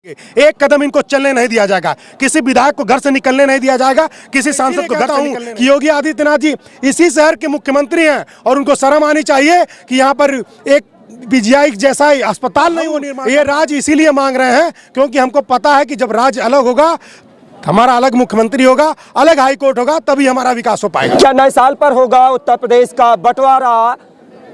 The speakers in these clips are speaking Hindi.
एक कदम इनको चलने नहीं दिया जाएगा, किसी विधायक को घर से निकलने नहीं दिया जाएगा, किसी सांसद को घर से निकलने कि योगी आदित्यनाथ जी इसी शहर के मुख्यमंत्री हैं और उनको शर्म आनी चाहिए कि यहाँ पर एक पीजीआई जैसा अस्पताल नहीं हो निर्माण। ये राज्य इसीलिए मांग रहे हैं क्योंकि हमको पता है कि जब राज्य अलग होगा, हमारा अलग मुख्यमंत्री होगा, अलग हाईकोर्ट होगा, तभी हमारा विकास हो पाएगा। क्या नए साल पर होगा उत्तर प्रदेश का बंटवारा?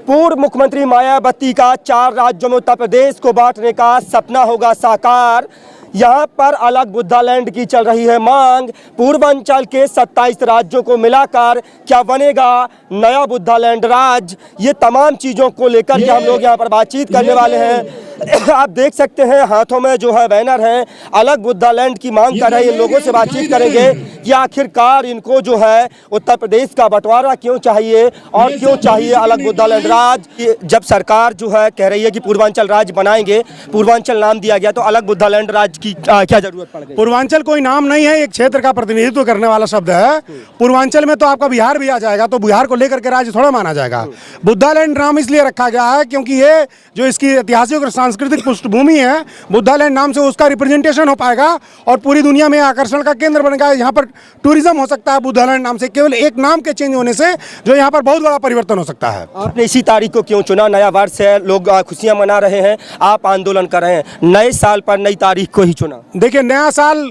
पूर्व मुख्यमंत्री मायावती का 4 राज्यों में उत्तर प्रदेश को बांटने का सपना होगा साकार। यहाँ पर अलग बुद्धालैंड की चल रही है मांग। पूर्वांचल के 27 राज्यों को मिलाकर क्या बनेगा नया बुद्धालैंड राज्य? ये तमाम चीज़ों को लेकर के हम लोग यहाँ पर बातचीत करने वाले हैं। आप देख सकते हैं हाथों में जो है बैनर है, अलग बुद्धालैंड की मांग कर रहे हैं। इन लोगों से बातचीत करेंगे कि आखिरकार इनको जो है उत्तर प्रदेश का बंटवारा क्यों चाहिए और क्यों चाहिए अलग बुद्धालैंड राज्य। जब सरकार जो है कह रही है कि पूर्वांचल राज्य बनाएंगे, पूर्वांचल नाम दिया गया, तो अलग बुद्धालैंड राज्य की क्या जरूरत पड़ गई? पूर्वांचल कोई नाम नहीं है, एक क्षेत्र का प्रतिनिधित्व करने वाला शब्द है। पूर्वांचल में तो आपका बिहार भी आ जाएगा, तो बिहार को लेकर के राज्य थोड़ा माना जाएगा। बुद्धालैंड नाम इसलिए रखा गया है क्योंकि ये जो इसकी ऐतिहासिक और सांस्कृतिक पृष्ठभूमि है, बुद्धालैंड नाम से उसका रिप्रेजेंटेशन हो पाएगा और पूरी दुनिया में आकर्षण का केंद्र बनेगा। यहाँ पर टूरिज्म हो सकता है बुद्धालैंड नाम से, केवल एक नाम के चेंज होने से जो यहाँ पर बहुत बड़ा परिवर्तन हो सकता है। आपने इसी तारीख को क्यों चुना? नया वर्ष है, लोग खुशियां मना रहे हैं, आप आंदोलन कर रहे हैं, नए साल पर नई तारीख को ही चुना? देखिए, नया साल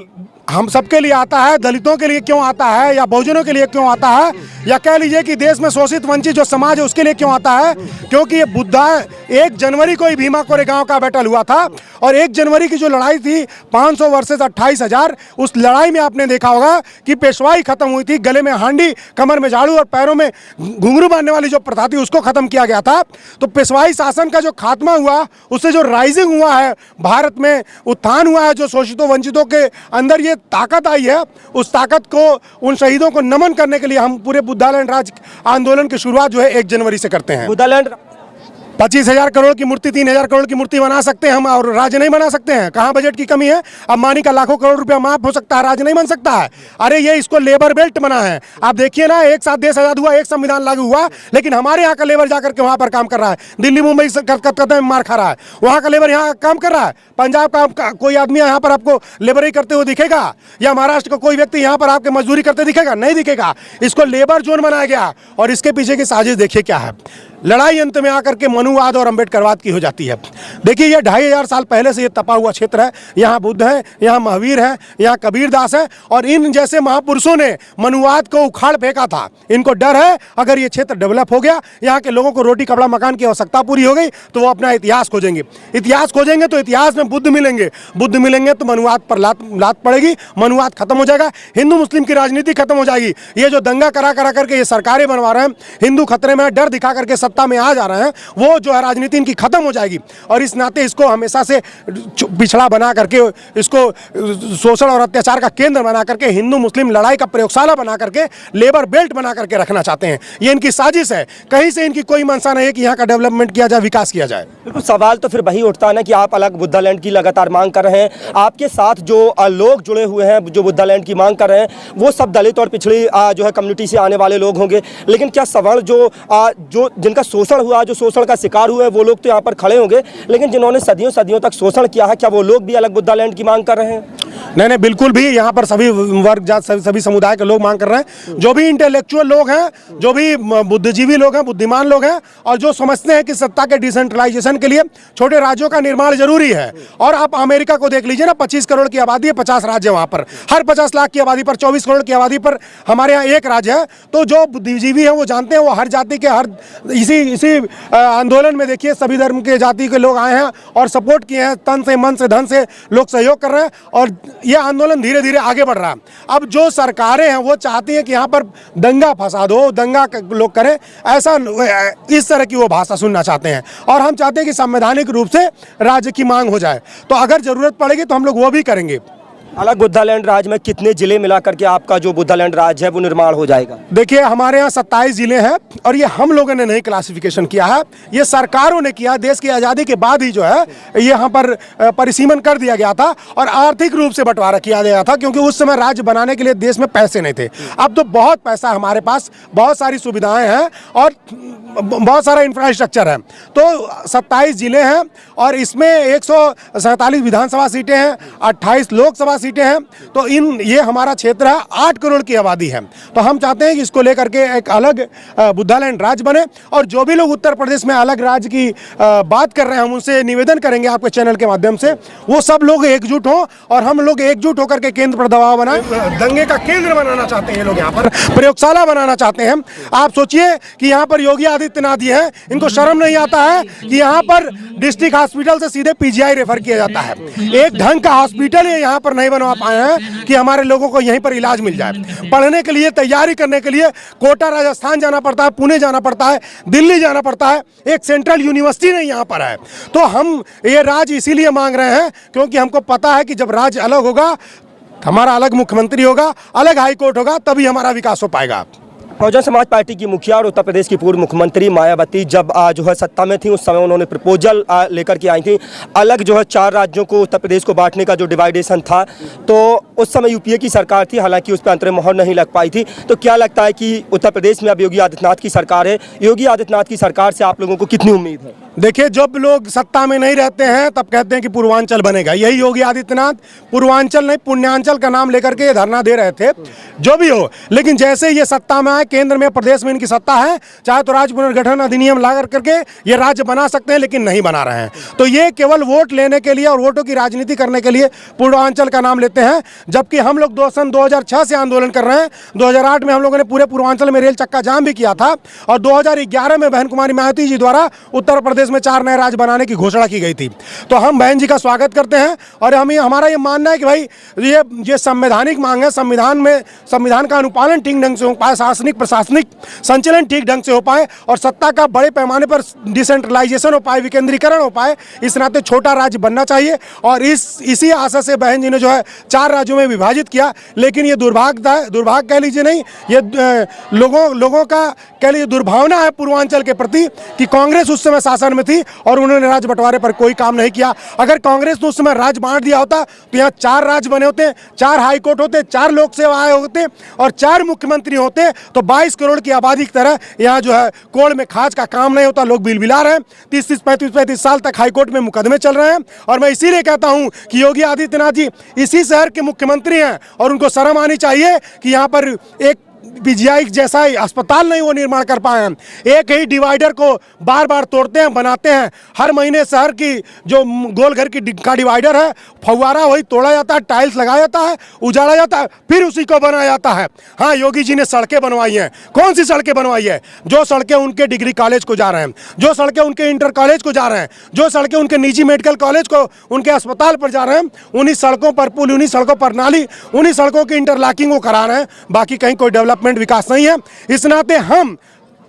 हम सबके लिए आता है, दलितों के लिए क्यों आता है या बहुजनों के लिए क्यों आता है, या कह लीजिए कि देश में शोषित वंचित जो समाज है उसके लिए क्यों आता है? क्योंकि ये बुद्धा 1 जनवरी को ही भीमा कोरेगांव का बैटल हुआ था और 1 जनवरी की जो लड़ाई थी 500 वर्सेस 28,000, उस लड़ाई में आपने देखा होगा कि पेशवाई खत्म हुई थी, गले में हांडी, कमर में झाड़ू और पैरों में घुंघरू बांधने वाली जो प्रथा थी उसको खत्म किया गया था। तो पेशवाई शासन का जो खात्मा हुआ, उससे जो राइजिंग हुआ है, भारत में उत्थान हुआ है, जो शोषितों वंचितों के अंदर ये ताकत आई है, उस ताकत को, उन शहीदों को नमन करने के लिए हम पूरे बुद्धालैंड राज्य आंदोलन की शुरुआत जो है 1 जनवरी से करते हैं। बुद्धालैंड 25,000 करोड़ की मूर्ति, 3,000 करोड़ की मूर्ति बना सकते हैं हम और राज्य नहीं बना सकते हैं? कहाँ बजट की कमी है? अंबानी का लाखों करोड़ रुपया माफ हो सकता है, राज्य नहीं बन सकता है? अरे ये इसको लेबर बेल्ट बना है। आप देखिए ना, एक साथ देश आजाद हुआ, एक संविधान लागू हुआ, लेकिन हमारे यहाँ का लेबर जाकर के वहाँ पर काम कर रहा है। दिल्ली मुंबई कलकत्ता में मार खा रहा है, वहाँ का लेबर यहाँ काम कर रहा है। पंजाब का कोई आदमी यहाँ पर आपको लेबरी करते हुए दिखेगा? या महाराष्ट्र का कोई व्यक्ति यहाँ पर आपके मजदूरी करते दिखेगा? नहीं दिखेगा। इसको लेबर जोन बनाया गया और इसके पीछे की साजिश देखिए क्या है। लड़ाई अंत में आकर के मनुवाद और अम्बेडकरवाद की हो जाती है। देखिए, ये 2,500 साल पहले से ये तपा हुआ क्षेत्र है। यहाँ बुद्ध है, यहाँ महावीर है, यहाँ कबीरदास है और इन जैसे महापुरुषों ने मनुवाद को उखाड़ फेंका था। इनको डर है अगर ये क्षेत्र डेवलप हो गया, यहाँ के लोगों को रोटी कपड़ा मकान की आवश्यकता पूरी हो गई, तो वो अपना इतिहास खोजेंगे। इतिहास खोजेंगे तो इतिहास में बुद्ध मिलेंगे, बुद्ध मिलेंगे तो मनुवाद पर लात पड़ेगी, मनुवाद खत्म हो जाएगा, हिंदू मुस्लिम की राजनीति खत्म हो जाएगी। ये जो दंगा करा करके ये सरकारें बनवा रहे हैं, हिंदू खतरे में डर दिखा करके सत्ता में आ जा रहे हैं, वो जो है राजनीति इनकी खत्म हो जाएगी। और इस नाते इसको हमेशा से पिछड़ा बना करके, इसको शोषण और अत्याचार का केंद्र बना करके, हिंदू मुस्लिम लड़ाई का प्रयोगशाला बना करके, लेबर बेल्ट बना करके रखना चाहते हैं। ये इनकी साजिश है। कहीं से इनकी कोई मंशा नहीं है कि यहाँ का डेवलपमेंट किया जाए, विकास किया जाए। बिल्कुल, सवाल तो फिर वही उठता है ना कि आप अलग बुद्धालैंड की लगातार मांग कर रहे हैं, आपके साथ जो लोग जुड़े हुए हैं जो बुद्धालैंड की मांग कर रहे हैं, वो सब दलित और पिछड़ी जो है कम्युनिटी से आने वाले लोग होंगे। लेकिन क्या सवाल जो जिनका शोषण हुआ, जो शोषण का शिकार हुए, वो लोग तो यहाँ पर खड़े होंगे, लेकिन जिन्होंने सदियों सदियों तक शोषण किया है, क्या वो लोग भी अलग बुद्धालैंड की मांग कर रहे हैं? नहीं, बिल्कुल भी। यहाँ पर सभी वर्ग जात सभी समुदाय के लोग मांग कर रहे हैं। जो भी इंटेलेक्चुअल लोग हैं, जो भी बुद्धिजीवी लोग हैं, बुद्धिमान लोग हैं और जो समझते हैं कि सत्ता के डिसेंट्रलाइजेशन के लिए छोटे राज्यों का निर्माण जरूरी है। और आप अमेरिका को देख लीजिए ना, 25 करोड़ की आबादी है, 50 राज्य वहाँ पर, हर 50 लाख की आबादी पर 24 करोड़ की आबादी पर हमारे यहाँ एक राज्य है। तो जो बुद्धिजीवी हैं वो जानते हैं, वो हर जाति के, हर इसी आंदोलन में देखिए सभी धर्म के जाति के लोग आए हैं और सपोर्ट किए हैं, तन से मन से धन से लोग सहयोग कर रहे हैं और ये आंदोलन धीरे धीरे आगे बढ़ रहा है। अब जो सरकारें हैं वो चाहती हैं कि यहाँ पर दंगा फसाद हो, दंगा लोग करें, ऐसा इस तरह की वो भाषा सुनना चाहते हैं। और हम चाहते हैं कि संवैधानिक रूप से राज्य की मांग हो जाए, तो अगर जरूरत पड़ेगी तो हम लोग वो भी करेंगे। अलग बुद्धालैंड राज्य में कितने जिले मिला करके आपका जो बुद्धालैंड राज्य है वो निर्माण हो जाएगा? देखिए, हमारे यहाँ 27 जिले हैं और ये हम लोगों ने नहीं क्लासिफिकेशन किया है, ये सरकारों ने किया। देश की आज़ादी के बाद ही जो है ये यहाँ पर परिसीमन कर दिया गया था और आर्थिक रूप से बंटवारा किया गया था, क्योंकि उस समय राज्य बनाने के लिए देश में पैसे नहीं थे। अब तो बहुत पैसा है हमारे पास, बहुत सारी सुविधाएं हैं और बहुत सारा इंफ्रास्ट्रक्चर है। तो 27 जिले हैं और इसमें 147 विधानसभा सीटें हैं, 28 लोकसभा सीटें हैं। तो ये हमारा क्षेत्र है, 8 करोड़ की आबादी है। तो हम चाहते हैं कि इसको लेकर के एक अलग बुद्धालैंड राज्य बने और जो भी लोग उत्तर प्रदेश में अलग राज्य की बात कर रहे हैं, हम उनसे निवेदन करेंगे आपके चैनल के माध्यम से, वो सब लोग एकजुट हों और हम लोग एकजुट होकर के केंद्र पर दबाव बनाएं। दंगे का केंद्र बनाना चाहते हैं ये लोग, यहाँ पर प्रयोगशाला बनाना चाहते हैं। आप सोचिए कि यहाँ पर योगी आदित्यनाथ जी हैं, इनको शर्म नहीं आता है कि यहाँ पर डिस्ट्रिक्ट हॉस्पिटल से सीधे पीजीआई रेफर किया जाता है। एक ढंग का हॉस्पिटल ये यहाँ पर नहीं बनवा पाए हैं कि हमारे लोगों को यहीं पर इलाज मिल जाए। पढ़ने के लिए, तैयारी करने के लिए कोटा राजस्थान जाना पड़ता है, पुणे जाना पड़ता है, दिल्ली जाना पड़ता है। एक सेंट्रल यूनिवर्सिटी नहीं यहाँ पर है। तो हम ये राज्य इसीलिए मांग रहे हैं क्योंकि हमको पता है कि जब राज्य अलग होगा, हमारा अलग मुख्यमंत्री होगा, अलग हाईकोर्ट होगा, तभी हमारा विकास हो पाएगा। बहुजन समाज पार्टी की मुखिया और उत्तर प्रदेश की पूर्व मुख्यमंत्री मायावती जब जो है सत्ता में थी, उस समय उन्होंने प्रपोजल लेकर के आई थी अलग जो है 4 राज्यों को उत्तर प्रदेश को बांटने का जो डिवाइडेशन था। तो उस समय यूपीए की सरकार थी, हालांकि उस पर अंतरिम मोहर नहीं लग पाई थी। तो क्या लगता है कि उत्तर प्रदेश में अब योगी आदित्यनाथ की सरकार है, योगी आदित्यनाथ की सरकार से आप लोगों को कितनी उम्मीद है? देखिए, जब लोग सत्ता में नहीं रहते हैं तब कहते हैं कि पूर्वांचल बनेगा। यही योगी आदित्यनाथ पूर्वांचल नहीं पुण्यांचल का नाम लेकर के धरना दे रहे थे। जो भी हो, लेकिन जैसे ये सत्ता में आए, केंद्र में प्रदेश में इनकी सत्ता है, चाहे तो राज्य पुनर्गठन अधिनियम ला करके ये राज्य बना सकते हैं, लेकिन नहीं बना रहे हैं। तो ये केवल वोट लेने के लिए और वोटों की राजनीति करने के लिए पूर्वांचल का नाम लेते हैं, जबकि हम लोग 2006 से आंदोलन कर रहे हैं। 2008 में हम लोगों ने पूरे पूर्वांचल में रेल चक्का जाम भी किया था और 2011 में बहन कुमारी मायावती जी द्वारा उत्तर प्रदेश में 4 नए राज्य बनाने की घोषणा की गई थी। तो हम बहन जी का स्वागत करते हैं और हमारा ये मानना है कि भाई ये संवैधानिक मांग है। संविधान का अनुपालन ठीक ढंग से हो पाए, शासनिक प्रशासनिक संचलन ठीक ढंग से हो पाए और सत्ता का बड़े पैमाने पर डिसेंट्रलाइजेशन हो पाए, विकेंद्रीकरण हो पाए। इस नाते छोटा राज्य बनना चाहिए और इसी आशा से बहन जी ने जो है 4 राज्यों में विभाजित किया। लेकिन ये दुर्भाग्य कह लीजिए नहीं, ये लोगों का कह लीजिए दुर्भावना है पूर्वांचल के प्रति कि कांग्रेस उस समय शासन में थी और उन्होंने राज्य बंटवारे पर कोई काम नहीं किया। अगर कांग्रेस ने उस समय राज्य बांट दिया होता तो यहाँ 4 राज्य बने होते, 4 हाईकोर्ट होते, 4 लोक सेवा आयोग होते और 4 मुख्यमंत्री होते, तो 22 करोड़ की आबादी की तरह यहाँ जो है कोड़ में खाज का काम नहीं होता। लोग बिलबिला रहे हैं, 30-35 साल तक हाईकोर्ट में मुकदमे चल रहे हैं। और मैं इसीलिए कहता हूँ कि योगी आदित्यनाथ जी इसी शहर के मुख्यमंत्री हैं और उनको शर्म आनी चाहिए कि यहाँ पर एक पीजीआई जैसा अस्पताल नहीं वो निर्माण कर पाए हैं। एक ही डिवाइडर को बार बार तोड़ते हैं, बनाते हैं। हर महीने शहर की जो गोल घर का डिवाइडर है, फव्वारा वही तोड़ा जाता है, टाइल्स लगाया जाता है, उजाड़ा जाता है, फिर उसी को बनाया जाता है। हाँ, योगी जी ने सड़कें बनवाई हैं। कौन सी सड़कें बनवाई है? जो सड़कें उनके डिग्री कॉलेज को जा रहे हैं, जो सड़कें उनके इंटर कॉलेज को जा रहे हैं, जो सड़कें उनके निजी मेडिकल कॉलेज को, उनके अस्पताल पर जा रहे हैं, उन्हीं सड़कों पर पुल, उन्हीं सड़कों पर नाली, उन्हीं सड़कों की इंटरलॉकिंग को करा रहे हैं। बाकी कहीं कोई डेवलपमेंट विकास नहीं है। इस नाते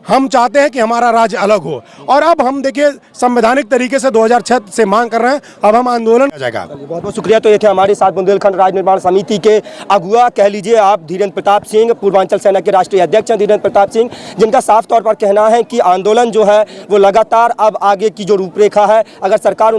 हम चाहते हैं कि हमारा राज्य अलग हो और अब हम देखिए संवैधानिक तरीके से 2006 से मांग कर रहे हैं। अब हम आंदोलन हो जाएगा। बहुत बहुत शुक्रिया। तो ये थे हमारे साथ बुंदेलखंड राज्य निर्माण समिति के अगुआ कह लीजिए आप, धीरेन्द्र प्रताप सिंह, पूर्वांचल सेना के राष्ट्रीय अध्यक्ष हैं धीरेन्द्र प्रताप सिंह, जिनका साफ तौर पर कहना है कि आंदोलन जो है वो लगातार अब आगे की जो रूपरेखा है, अगर सरकार